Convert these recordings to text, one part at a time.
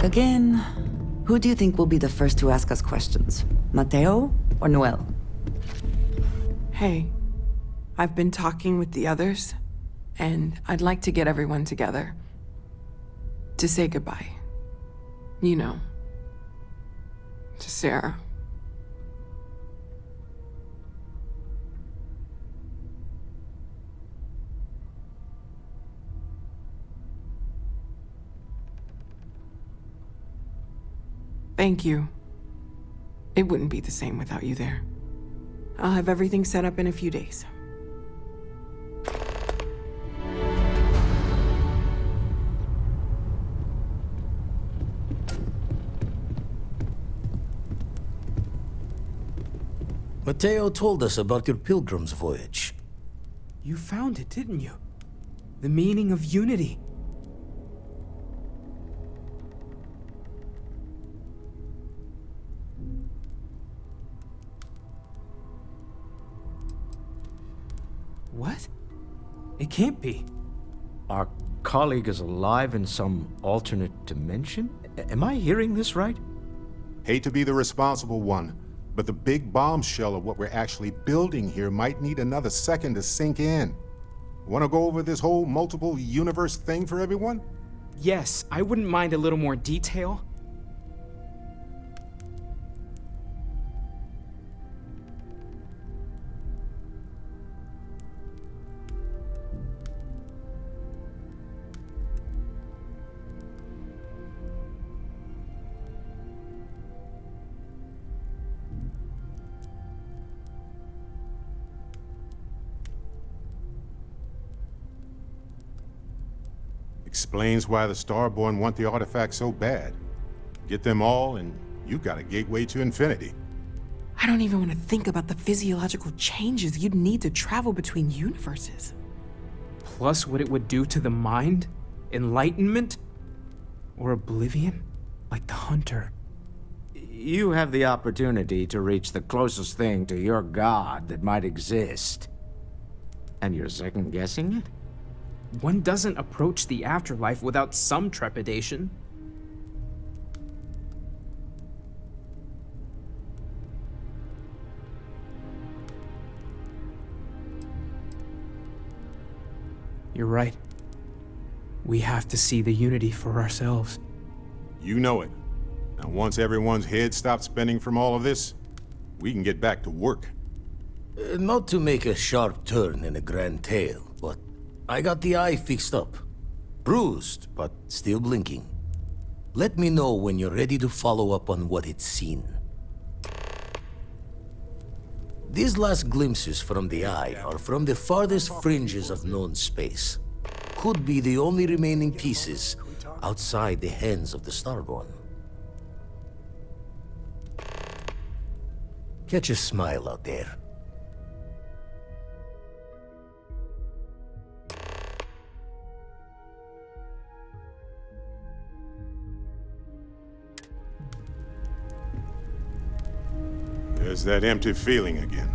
Again, who do you think will be the first to ask us questions? Mateo or Noel? Hey, I've been talking with the others, and I'd like to get everyone together. To say goodbye. You know. To Sarah. Thank you. It wouldn't be the same without you there. I'll have everything set up in a few days. Mateo told us about your pilgrim's voyage. You found it, didn't you? The meaning of unity. What? It can't be. Our colleague is alive in some alternate dimension? Am I hearing this right? Hate to be the responsible one, but the big bombshell of what we're actually building here might need another second to sink in. Want to go over this whole multiple universe thing for everyone? Yes, I wouldn't mind a little more detail. Explains why the Starborn want the artifact so bad. Get them all, and you got a gateway to infinity. I don't even want to think about the physiological changes you'd need to travel between universes. Plus what it would do to the mind? Enlightenment? Or oblivion? Like the Hunter. You have the opportunity to reach the closest thing to your god that might exist. And you're second-guessing it? One doesn't approach the afterlife without some trepidation. You're right. We have to see the unity for ourselves. You know it. Now once everyone's head stops spinning from all of this, we can get back to work. Not to make a sharp turn in a grand tale, but I got the eye fixed up. Bruised, but still blinking. Let me know when you're ready to follow up on what it's seen. These last glimpses from the eye are from the farthest fringes of known space. Could be the only remaining pieces outside the hands of the Starborn. Catch a smile out there. There's that empty feeling again.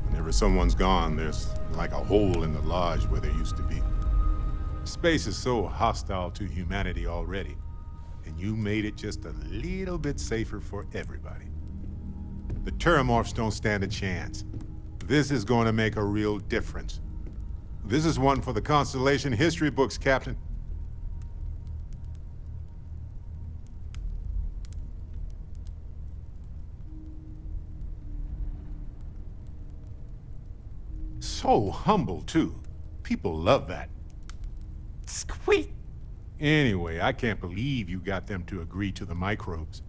Whenever someone's gone, there's like a hole in the lodge where there used to be. Space is so hostile to humanity already, and you made it just a little bit safer for everybody. The Terramorphs don't stand a chance. This is going to make a real difference. This is one for the Constellation history books, Captain. So humble, too. People love that. Squeak! Anyway, I can't believe you got them to agree to the microbes.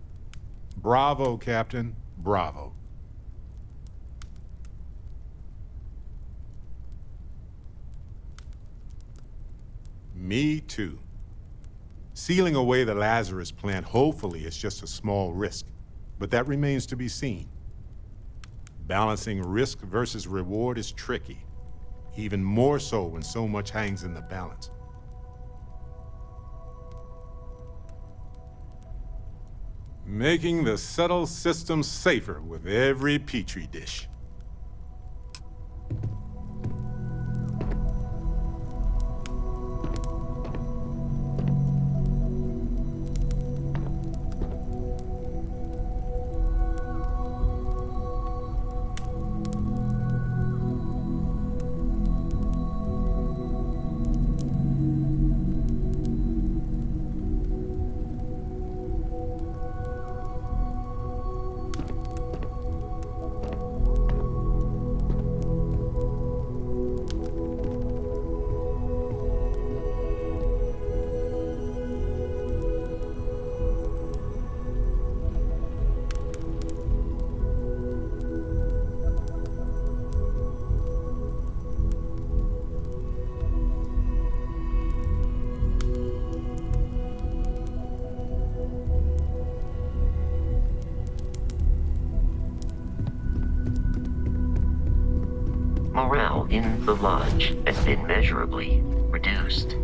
Bravo, Captain. Bravo. Me too. Sealing away the Lazarus plant hopefully is just a small risk, but that remains to be seen. Balancing risk versus reward is tricky, even more so when so much hangs in the balance. Making the subtle system safer with every petri dish. morale in the lodge has been measurably reduced.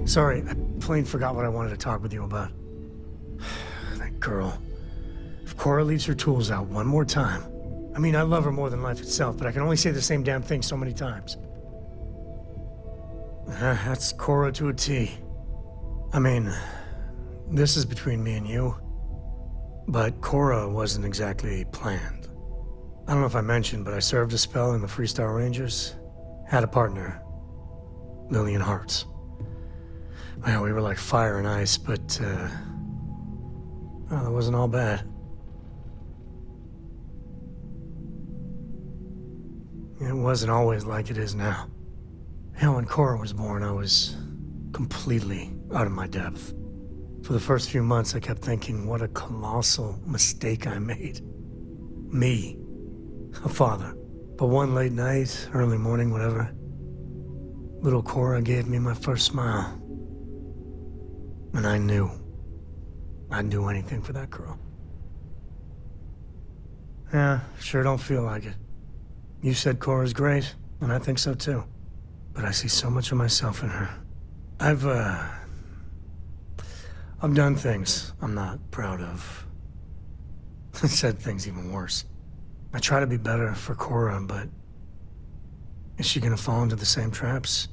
Sorry, I plain forgot what I wanted to talk with you about. That girl. If Cora leaves her tools out one more time... I mean, I love her more than life itself, but I can only say the same damn thing so many times. That's Cora to a T. I mean, this is between me and you, but Cora wasn't exactly planned. I don't know if I mentioned, but I served a spell in the Freestar Rangers. Had a partner, Lillian Hartz. Well, we were like fire and ice, but, well, it wasn't all bad. It wasn't always like it is now. Hell, when Cora was born, I was completely out of my depth. For the first few months, I kept thinking, what a colossal mistake I made. Me, a father. But one late night, early morning, whatever, little Cora gave me my first smile. And I knew I'd do anything for that girl. Yeah, sure don't feel like it. You said Cora's great, and I think so too. But I see so much of myself in her. I've done things I'm not proud of. Said things even worse. I try to be better for Cora, but is she gonna fall into the same traps?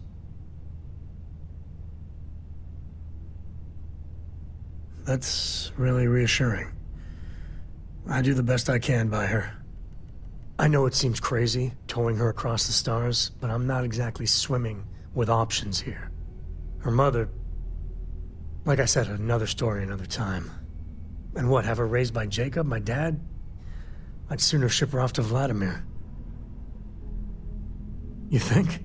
That's really reassuring. I do the best I can by her. I know it seems crazy, towing her across the stars, but I'm not exactly swimming with options here. Her mother... Like I said, another story, another time. And what, have her raised by Jacob, my dad? I'd sooner ship her off to Vladimir. You think?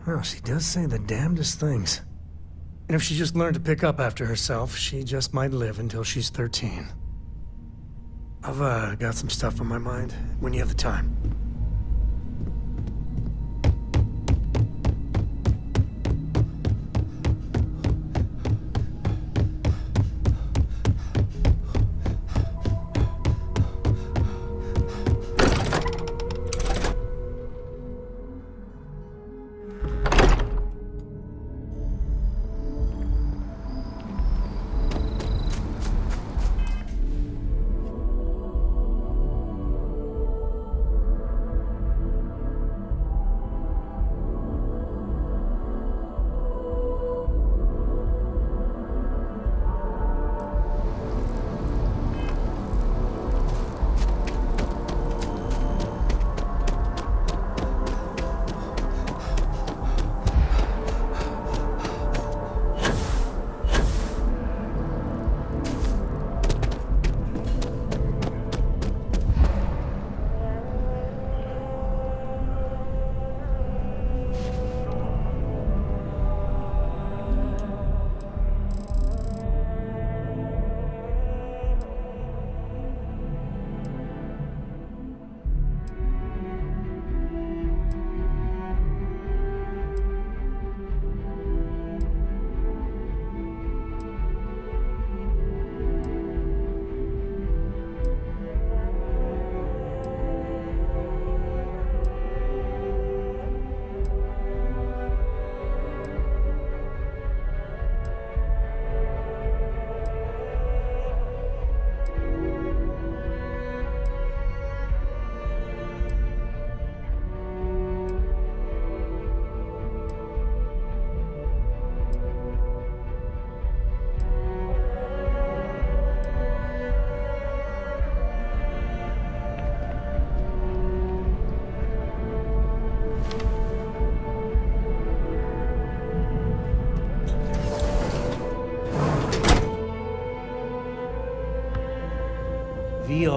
Well, she does say the damnedest things. And if she just learned to pick up after herself, she just might live until she's 13. I've got some stuff on my mind, when you have the time.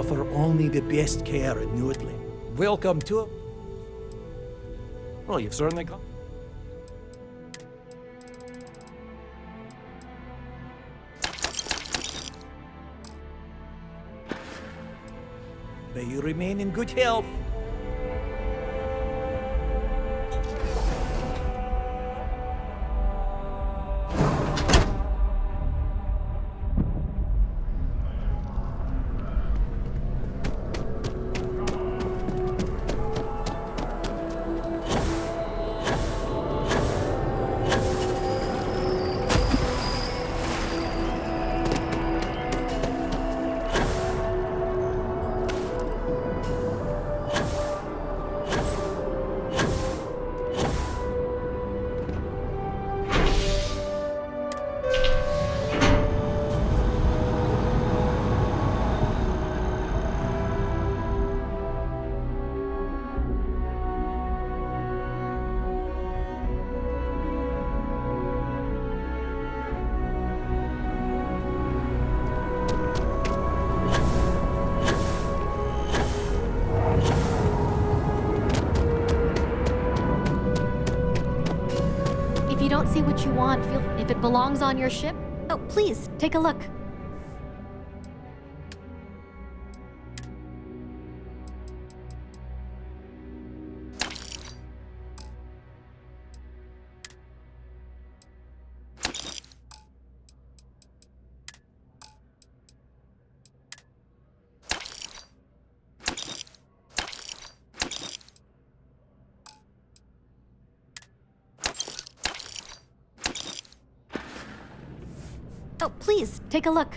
offer only the best care in Newtland. Welcome to it. Well, you've certainly got. May you remain in good health. If you don't see what you want, if it belongs on your ship, oh, please, take a look. Oh, please, take a look.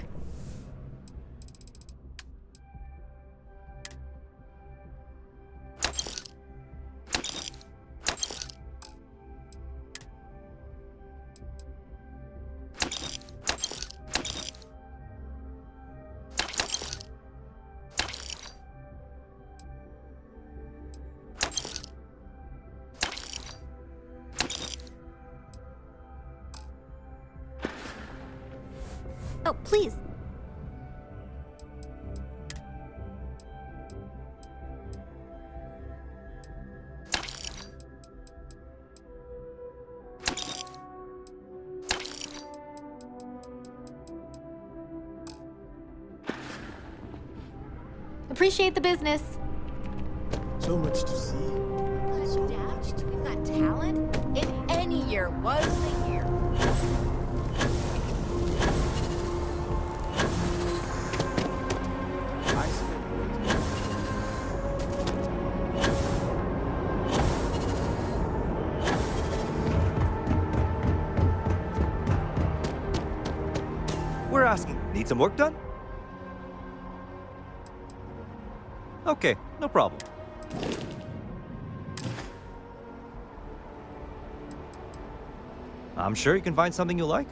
Oh, please. Appreciate the business. So much to see. We've got talent. If any year was the year. We're asking, need some work done? Okay, no problem. I'm sure you can find something you like.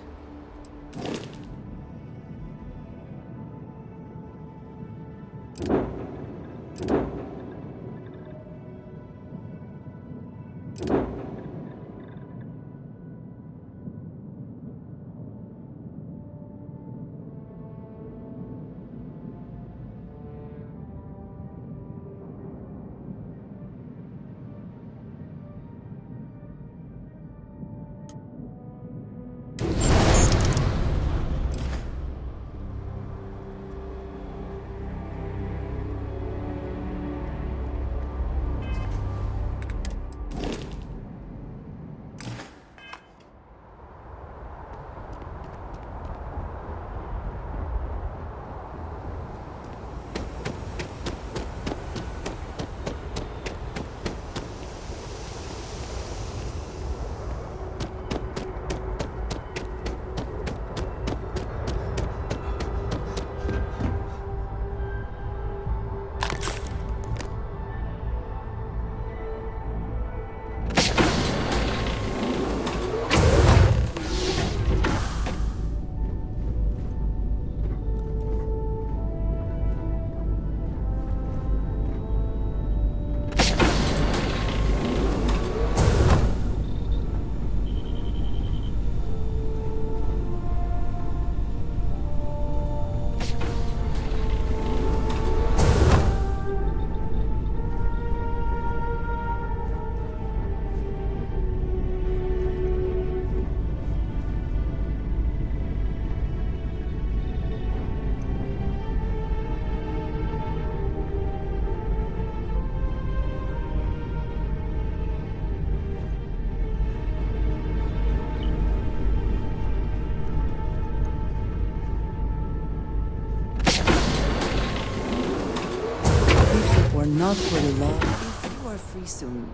were not for the law, if you are free soon,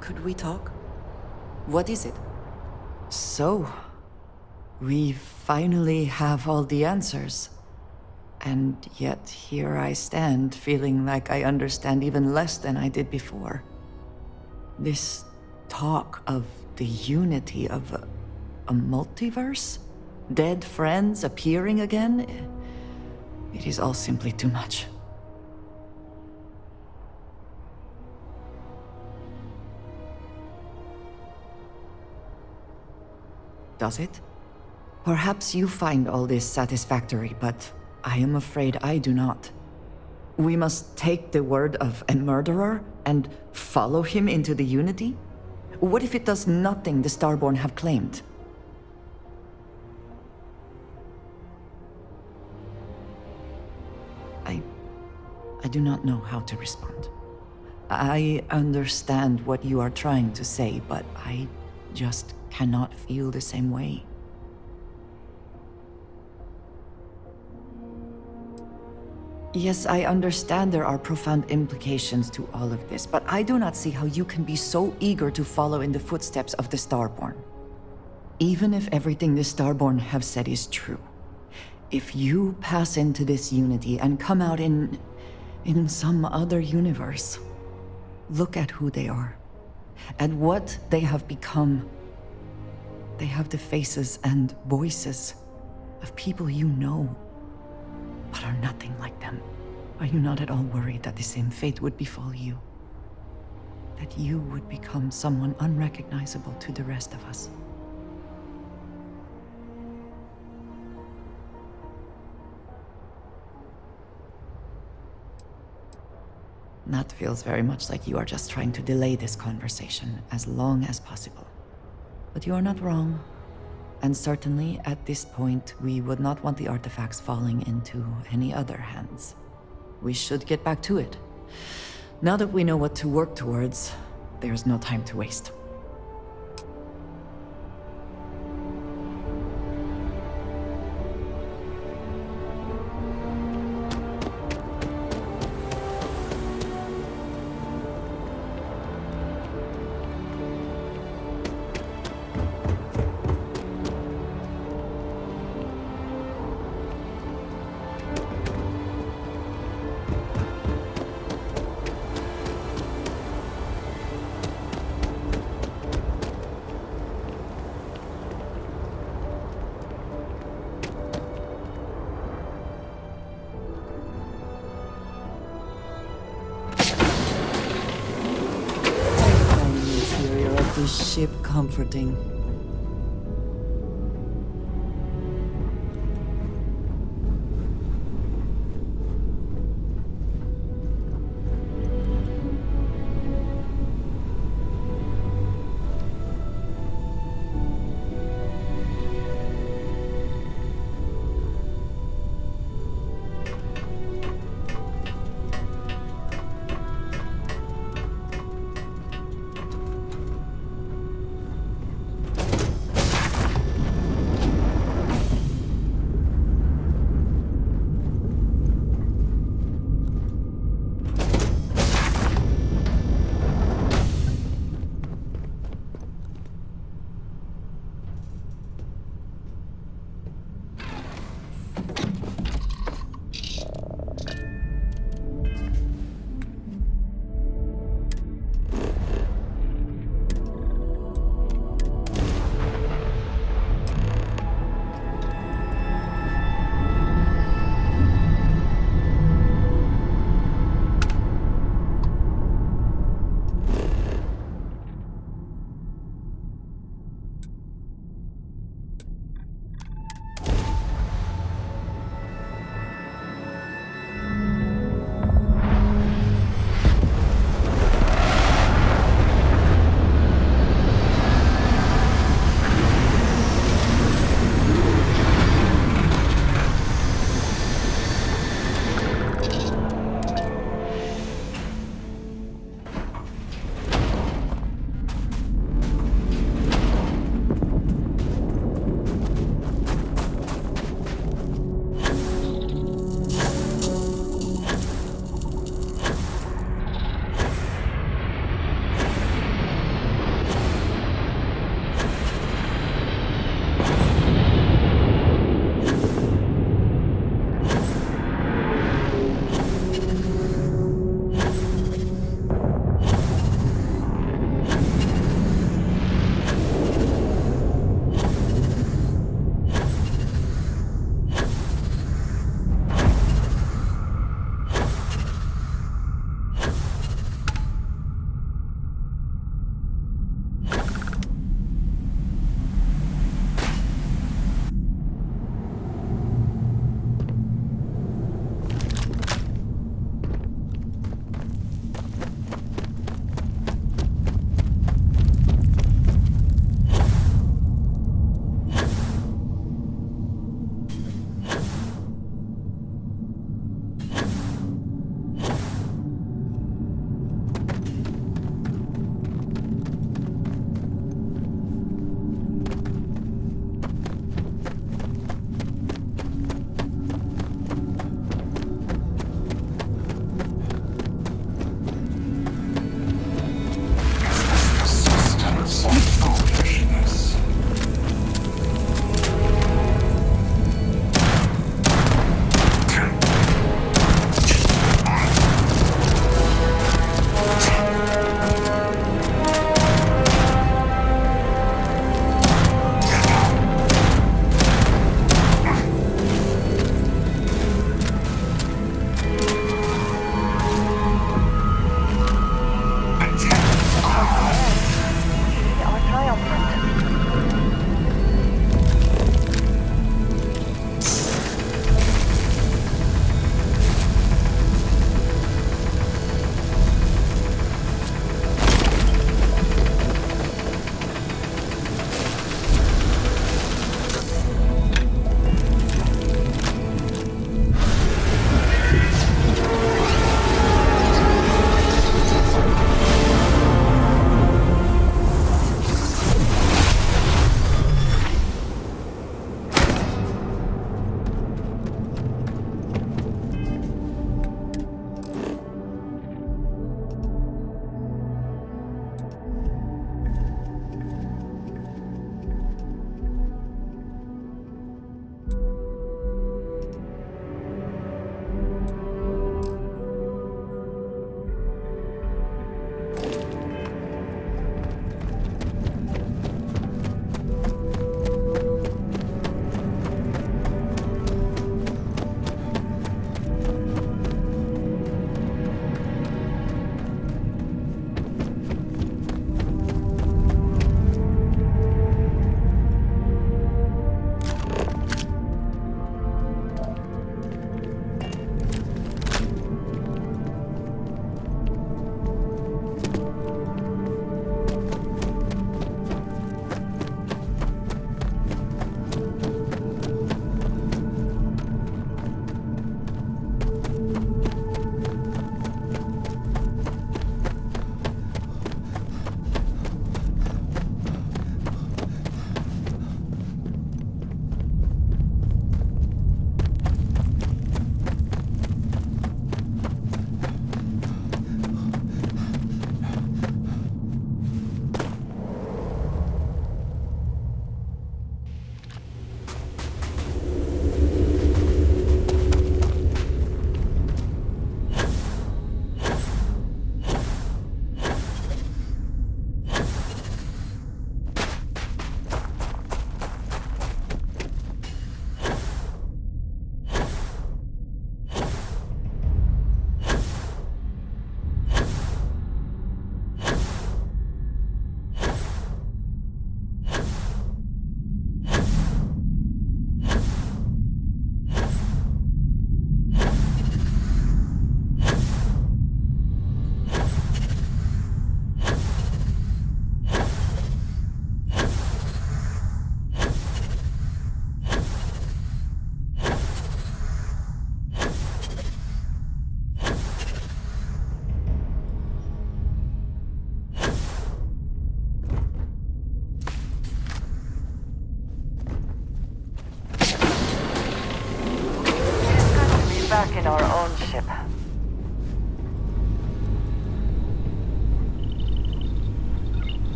could we talk? What is it? So, we finally have all the answers. And yet here I stand, feeling like I understand even less than I did before. This talk of the unity of a multiverse? Dead friends appearing again? It is all simply too much. Does it? Perhaps you find all this satisfactory, but I am afraid I do not. We must take the word of a murderer and follow him into the Unity? What if it does nothing the Starborn have claimed? I do not know how to respond. I understand what you are trying to say, but I just cannot feel the same way. Yes, I understand there are profound implications to all of this, but I do not see how you can be so eager to follow in the footsteps of the Starborn. Even if everything the Starborn have said is true, if you pass into this Unity and come out in some other universe, look at who they are, and what they have become. They have the faces and voices of people you know, but are nothing like them. Are you not at all worried that the same fate would befall you? That you would become someone unrecognizable to the rest of us? That feels very much like you are just trying to delay this conversation as long as possible. But you are not wrong. And certainly, at this point, we would not want the artifacts falling into any other hands. We should get back to it. Now that we know what to work towards, there's no time to waste. This ship comforting.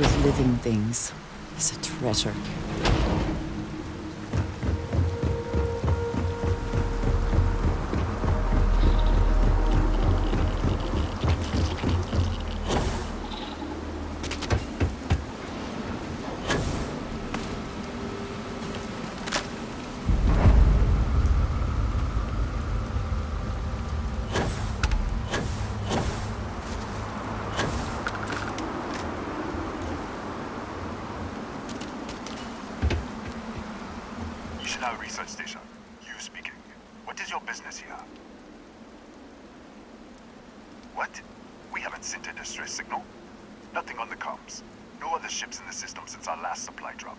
with living things is a treasure. Research station. You speaking. What is your business here? What? We haven't sent a distress signal? Nothing on the comms. No other ships in the system since our last supply drop.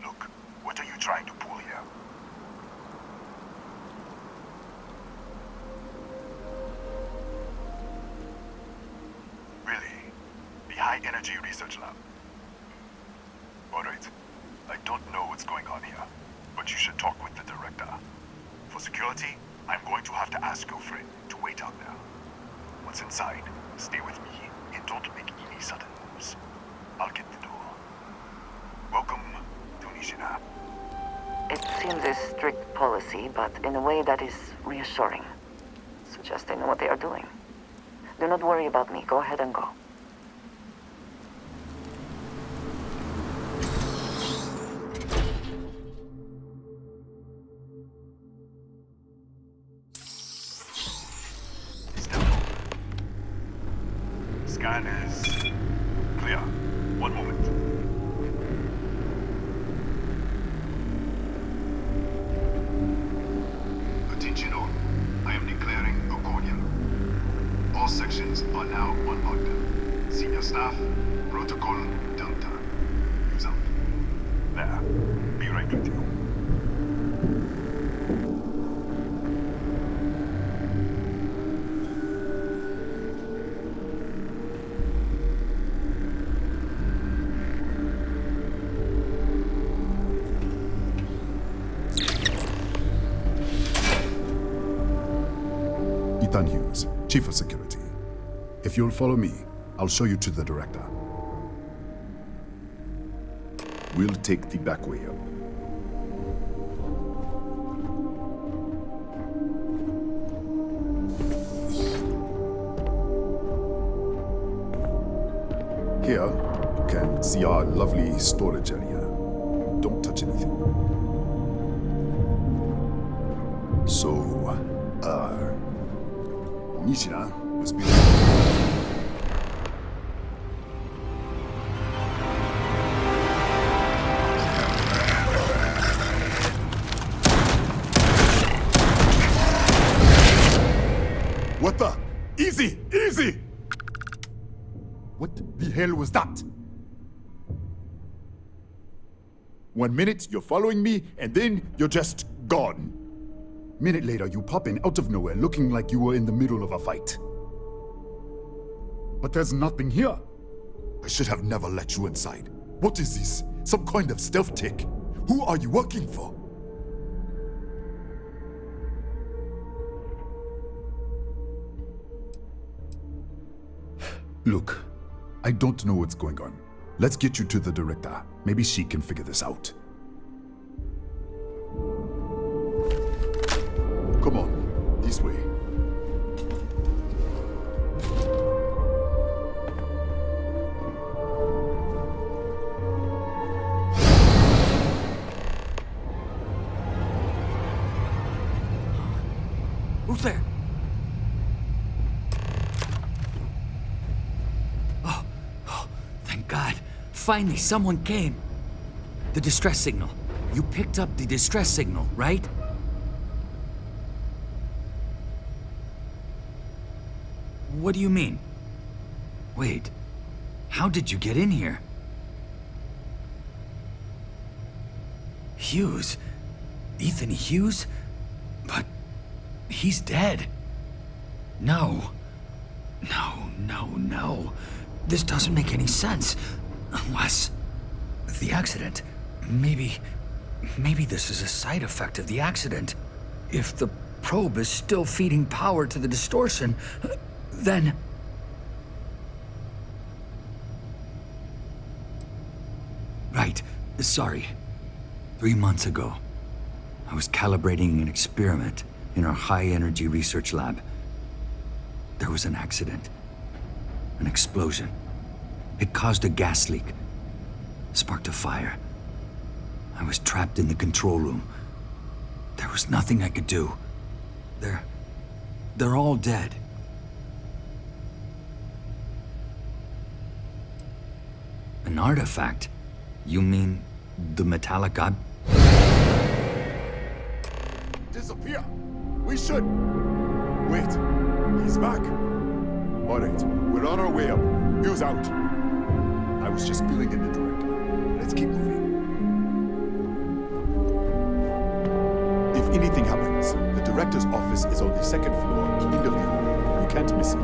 Look, what are you trying to pull here? Really? The High Energy Research Lab? Alright. I don't know what's going on here, but you should talk with the director. For security, I'm going to have to ask your friend to wait out there. Once inside, stay with me and don't make any sudden moves. I'll get the door. Welcome to Nishina. It seems a strict policy, but in a way that is reassuring. Suggests they know what they are doing. Do not worry about me. Go ahead and go. Scan is clear. One moment. Attention all. I am declaring a cordial. All sections are now on lockdown. Senior staff, protocol, downtime. Use out. There. Be right with you. Ethan Hughes, Chief of Security. If you'll follow me, I'll show you to the director. We'll take the back way up. Here, you can see our lovely storage area. Don't touch anything. So, Nishina was being... What the? Easy! Easy! What the hell was that? 1 minute, you're following me, and then you're just gone. Minute later, you pop in out of nowhere looking like you were in the middle of a fight. But there's nothing here. I should have never let you inside. What is this? Some kind of stealth tick? Who are you working for? Look, I don't know what's going on. Let's get you to the director. Maybe she can figure this out. Come on, this way. Who's there? Oh, thank God. Finally, someone came. The distress signal. You picked up the distress signal, right? What do you mean? Wait, how did you get in here? Hughes? Ethan Hughes? But he's dead. No. No. This doesn't make any sense. Unless... the accident. Maybe this is a side effect of the accident. If the probe is still feeding power to the distortion, then... Sorry. 3 months ago, I was calibrating an experiment in our high-energy research lab. There was an accident. An explosion. It caused a gas leak. Sparked a fire. I was trapped in the control room. There was nothing I could do. They're all dead. An artifact? You mean the metallic ob... Disappear! We should! Wait, he's back. Alright, we're on our way up. Bill's out. I was just filling in the director. Let's keep moving. If anything happens, the director's office is on the second floor, end of the hall. You can't miss it.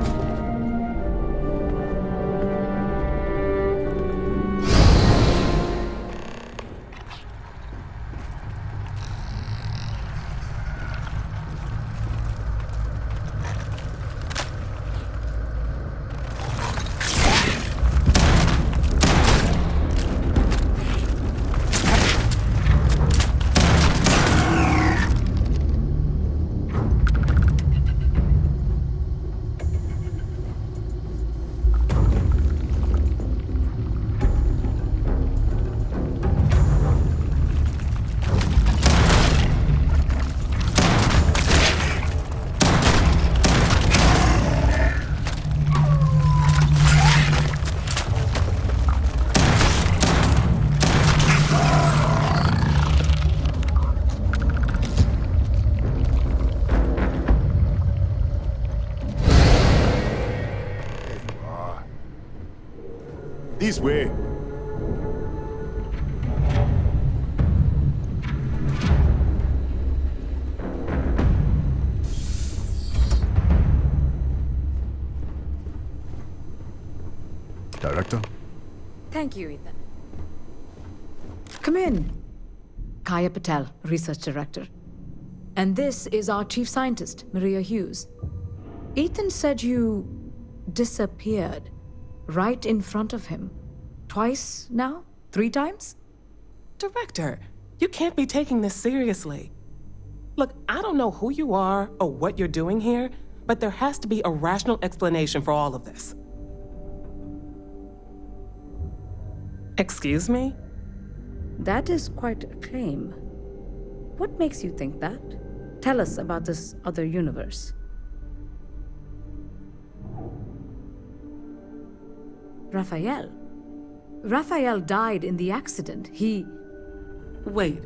This way. Director? Thank you, Ethan. Come in. Kaya Patel, Research Director. And this is our Chief Scientist, Maria Hughes. Ethan said you disappeared right in front of him. Twice now? 3 times? Director, you can't be taking this seriously. Look, I don't know who you are or what you're doing here, but there has to be a rational explanation for all of this. Excuse me? That is quite a claim. What makes you think that? Tell us about this other universe. Raphael. Raphael died in the accident. He... Wait,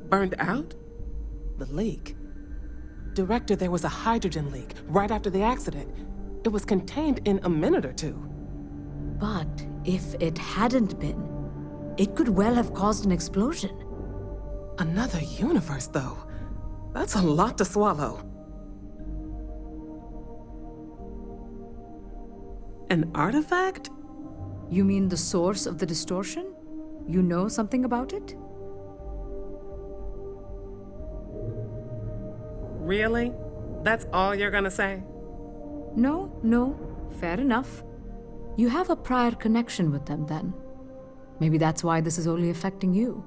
burned out? The leak. Director, there was a hydrogen leak right after the accident. It was contained in a minute or two. But if it hadn't been, it could well have caused an explosion. Another universe, though. That's a lot to swallow. An artifact? You mean the source of the distortion? You know something about it? Really? That's all you're gonna say? No, fair enough. You have a prior connection with them then. Maybe that's why this is only affecting you.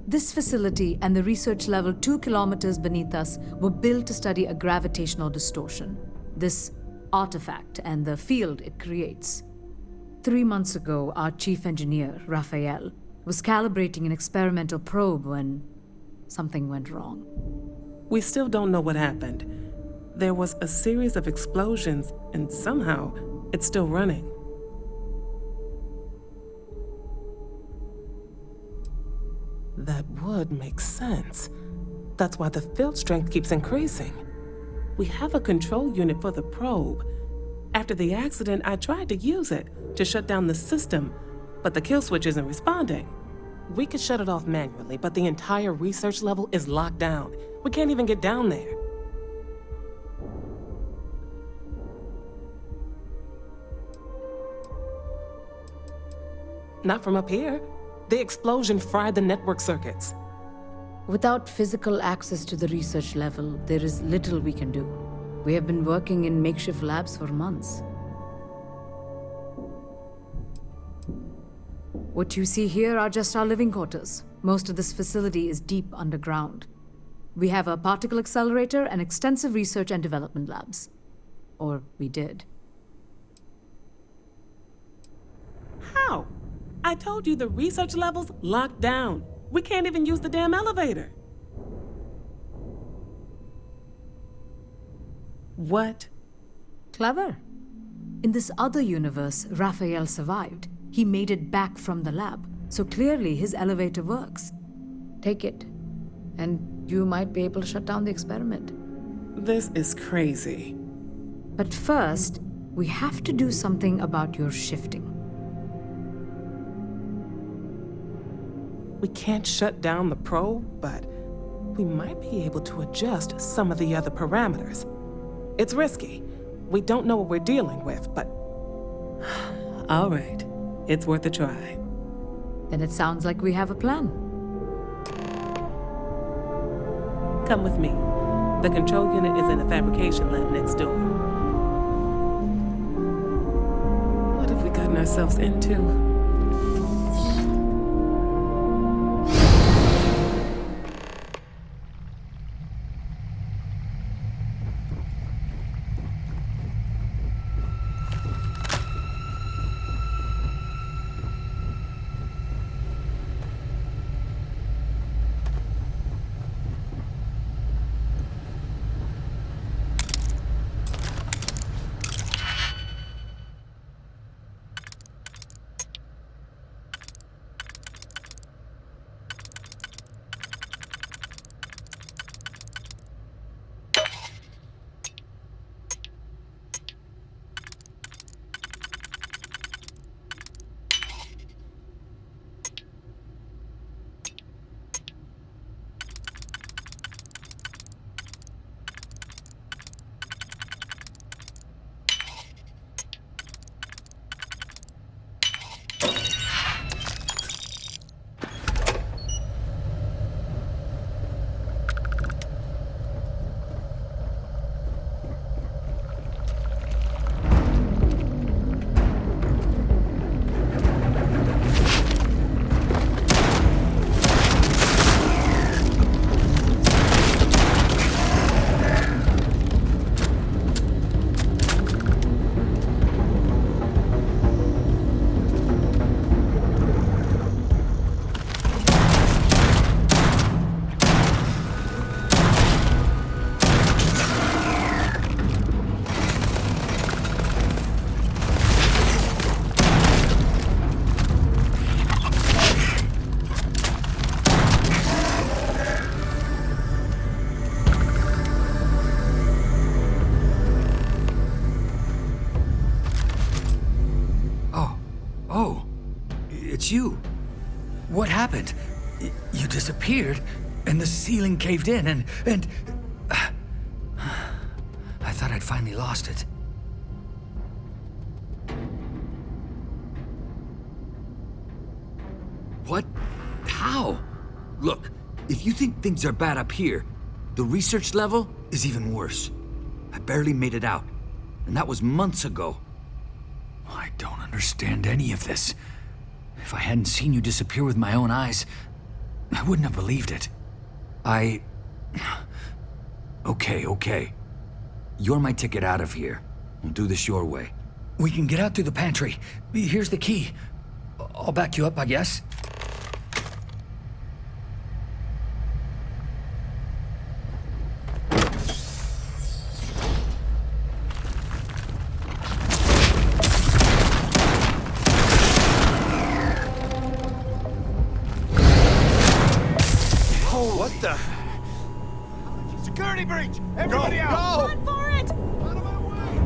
This facility and the research level 2 kilometers beneath us were built to study a gravitational distortion, this artifact and the field it creates. 3 months ago, our chief engineer, Raphael, was calibrating an experimental probe when something went wrong. We still don't know what happened. There was a series of explosions, and somehow it's still running. That would make sense. That's why the field strength keeps increasing. We have a control unit for the probe. After the accident, I tried to use it to shut down the system, but the kill switch isn't responding. We could shut it off manually, but the entire research level is locked down. We can't even get down there. Not from up here. The explosion fried the network circuits. Without physical access to the research level, there is little we can do. We have been working in makeshift labs for months. What you see here are just our living quarters. Most of this facility is deep underground. We have a particle accelerator and extensive research and development labs. Or we did. How? I told you the research level's locked down. We can't even use the damn elevator. What? Clever. In this other universe, Raphael survived. He made it back from the lab, so clearly his elevator works. Take it, and you might be able to shut down the experiment. This is crazy. But first, we have to do something about your shifting. We can't shut down the probe, but we might be able to adjust some of the other parameters. It's risky. We don't know what we're dealing with, but... All right. It's worth a try. Then it sounds like we have a plan. Come with me. The control unit is in the fabrication lab next door. What have we gotten ourselves into? It's you. What happened? You disappeared, and the ceiling caved in, and I thought I'd finally lost it. What? How? Look, if you think things are bad up here, the research level is even worse. I barely made it out, and that was months ago. I don't understand any of this. If I hadn't seen you disappear with my own eyes, I wouldn't have believed it. Okay. You're my ticket out of here. We'll do this your way. We can get out through the pantry. Here's the key. I'll back you up, I guess. What the? Security breach! Everybody out! Run for it! Out of my way!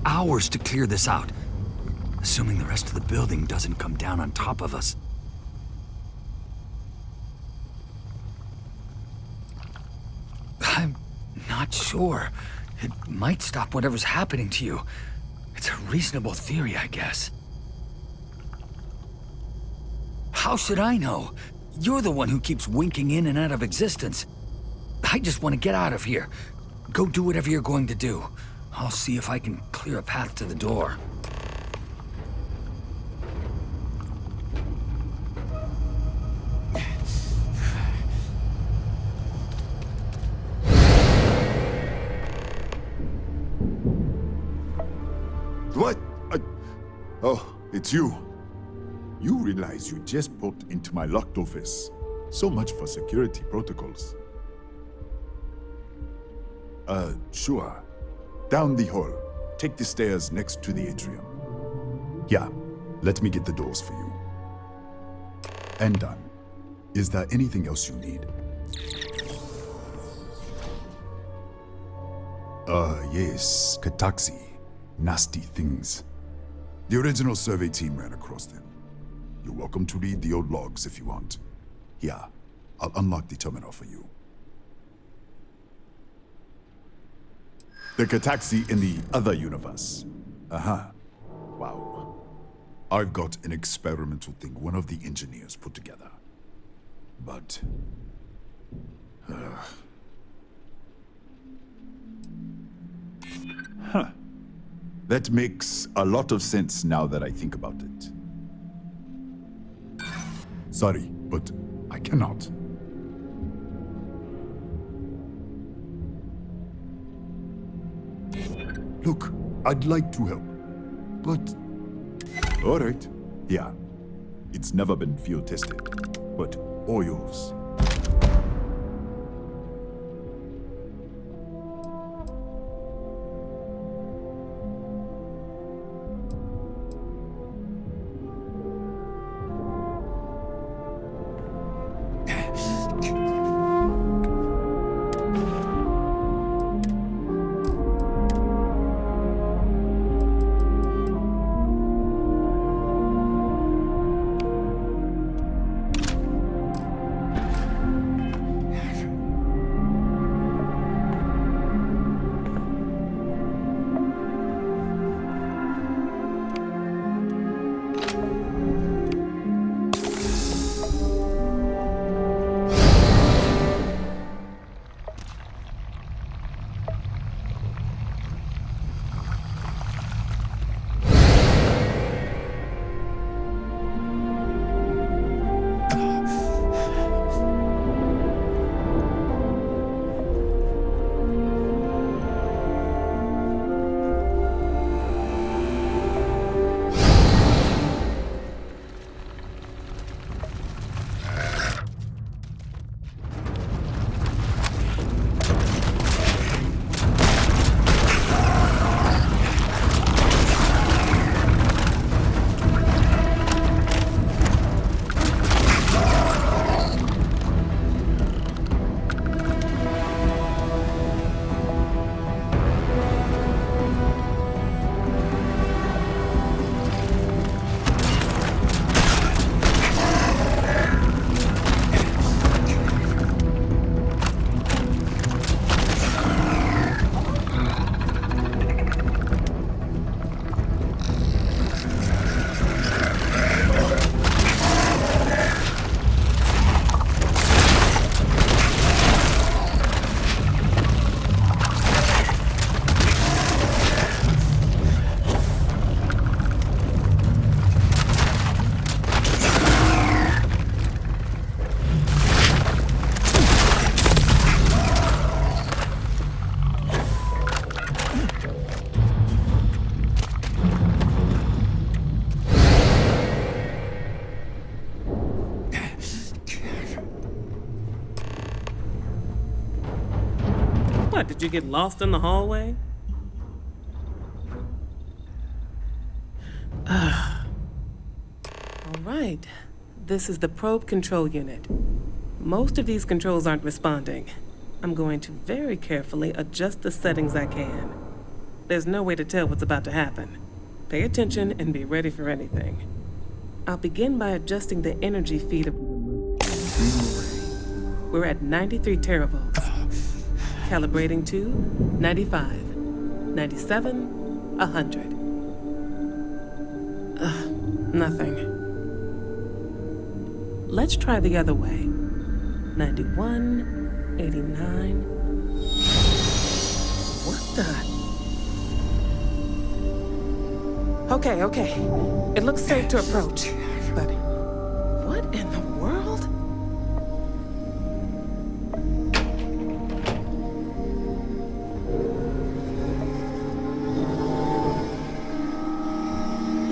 Hours to clear this out, assuming the rest of the building doesn't come down on top of us. not sure. It might stop whatever's happening to you. It's a reasonable theory, I guess. How should I know? You're the one who keeps winking in and out of existence. I just want to get out of here. Go do whatever you're going to do. I'll see if I can clear a path to the door. What? Oh, it's you. You realize you just poked into my locked office. So much for security protocols. Sure. Down the hall. Take the stairs next to the atrium. Yeah, let me get the doors for you. And done. Is there anything else you need? Yes, Kataxi. Nasty things. The original survey team ran across them. You're welcome to read the old logs if you want. Here, I'll unlock the terminal for you. The Kataxi in the other universe. Wow. I've got an experimental thing one of the engineers put together. But... That makes a lot of sense now that I think about it. Sorry, but I cannot. Look, I'd like to help, but... All right, yeah. It's never been field tested, but all yours. What, did you get lost in the hallway? All right. This is the probe control unit. Most of these controls aren't responding. I'm going to very carefully adjust the settings I can. There's no way to tell what's about to happen. Pay attention and be ready for anything. I'll begin by adjusting the energy feed of the remote. We're at 93 teravolts. Calibrating to 95, 97, 100. Nothing. Let's try the other way. 91, 89. What the? Okay. It looks safe to approach. But what in the world?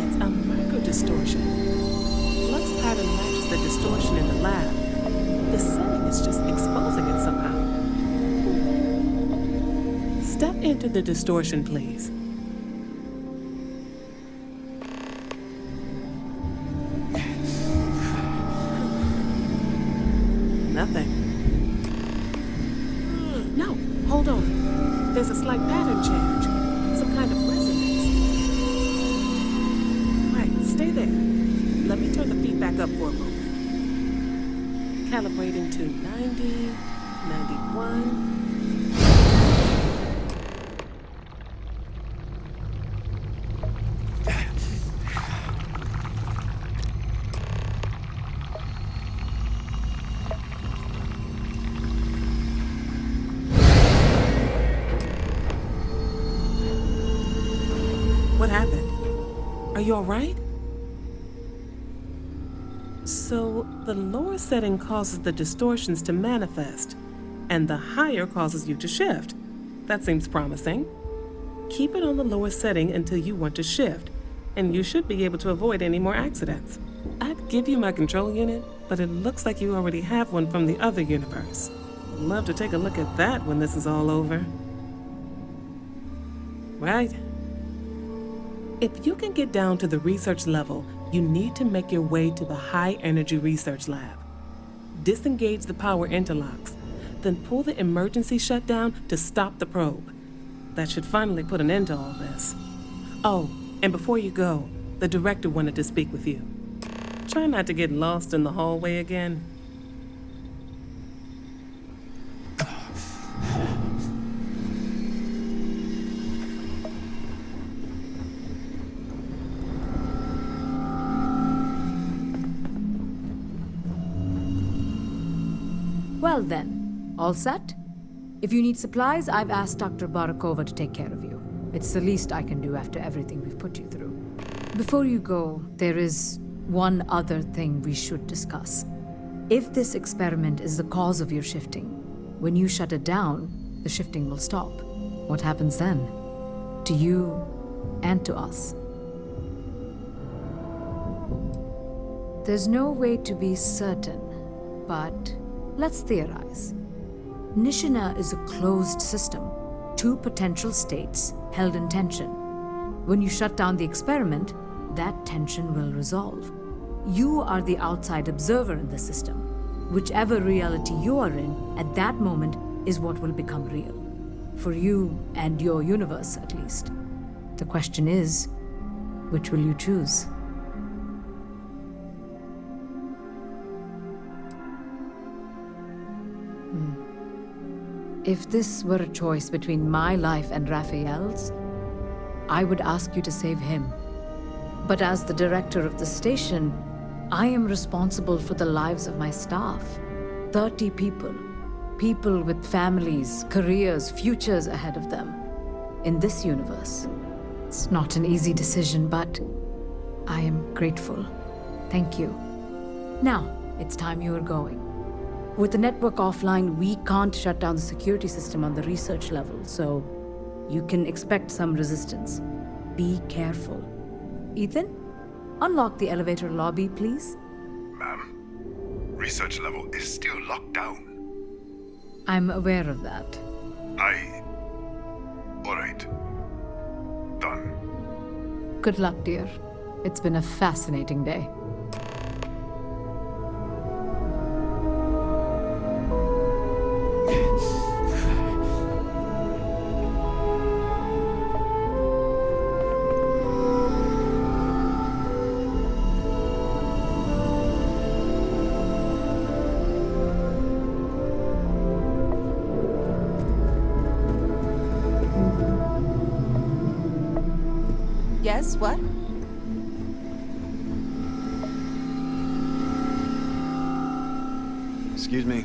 It's a micro-distortion. Flux pattern matches the distortion in the lab. The setting is just exposing it somehow. Step into the distortion, please. Nothing. No, hold on. There's a slight pattern change. Some kind of resonance. Right, stay there. Let me turn the feedback up for a moment. Calibrating to 90, 91. What happened? Are you all right? So, the lower setting causes the distortions to manifest, and the higher causes you to shift. That seems promising. Keep it on the lower setting until you want to shift, and you should be able to avoid any more accidents. I'd give you my control unit, but it looks like you already have one from the other universe. I'd love to take a look at that when this is all over. Right? If you can get down to the research level, you need to make your way to the high-energy research lab. Disengage the power interlocks, then pull the emergency shutdown to stop the probe. That should finally put an end to all this. Oh, and before you go, the director wanted to speak with you. Try not to get lost in the hallway again. Well then, all set? If you need supplies, I've asked Dr. Barakova to take care of you. It's the least I can do after everything we've put you through. Before you go, there is one other thing we should discuss. If this experiment is the cause of your shifting, when you shut it down, the shifting will stop. What happens then? To you and to us. There's no way to be certain, but let's theorize. Nishina is a closed system, two potential states held in tension. When you shut down the experiment, that tension will resolve. You are the outside observer in the system. Whichever reality you are in at that moment is what will become real. For you and your universe, at least. The question is, which will you choose? If this were a choice between my life and Raphael's, I would ask you to save him. But as the director of the station, I am responsible for the lives of my staff. 30 people. People with families, careers, futures ahead of them. In this universe. It's not an easy decision, but I am grateful. Thank you. Now, it's time you are going. With the network offline, we can't shut down the security system on the research level, so you can expect some resistance. Be careful. Ethan, unlock the elevator lobby, please. Ma'am, research level is still locked down. I'm aware of that. All right. Done. Good luck, dear. It's been a fascinating day. Yes, what? Excuse me.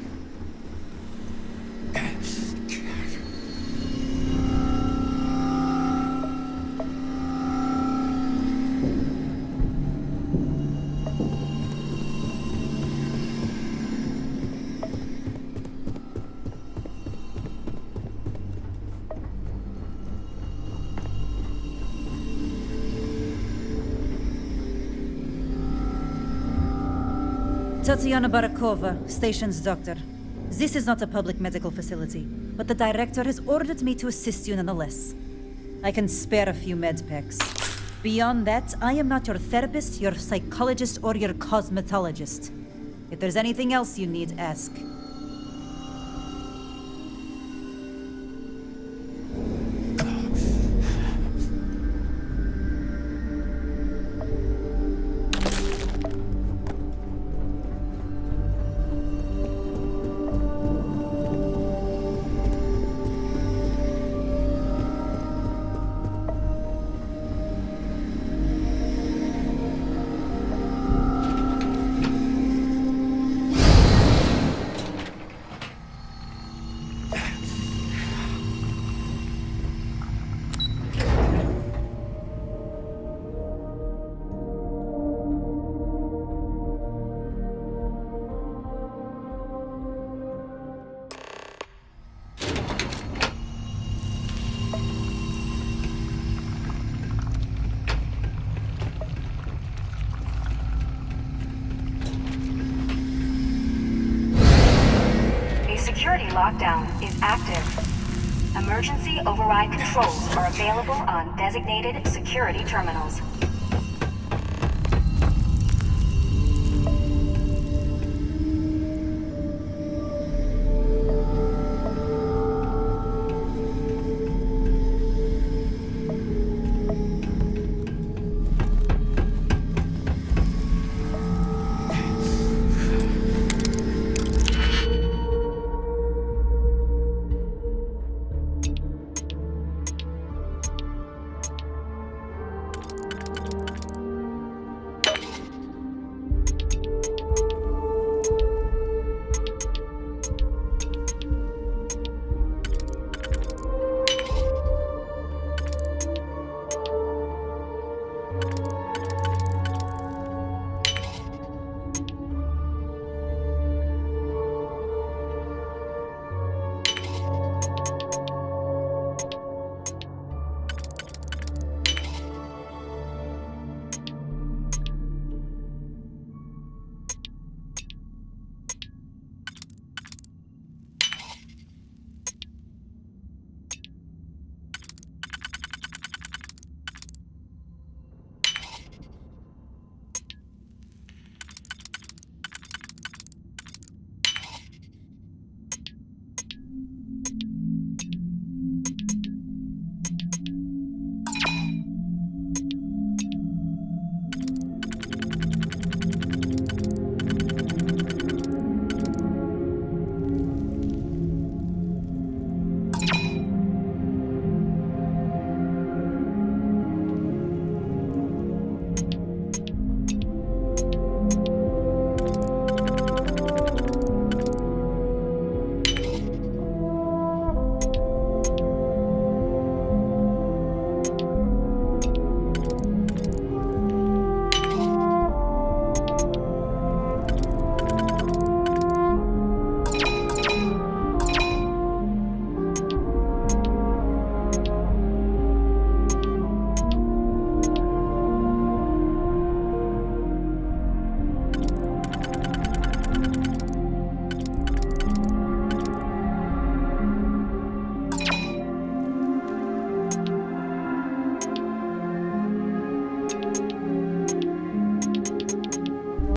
Tatiana Barakova, station's doctor. This is not a public medical facility, but the director has ordered me to assist you nonetheless. I can spare a few med packs. Beyond that, I am not your therapist, your psychologist, or your cosmetologist. If there's anything else you need, ask. Security lockdown is active. Emergency override controls are available on designated security terminals.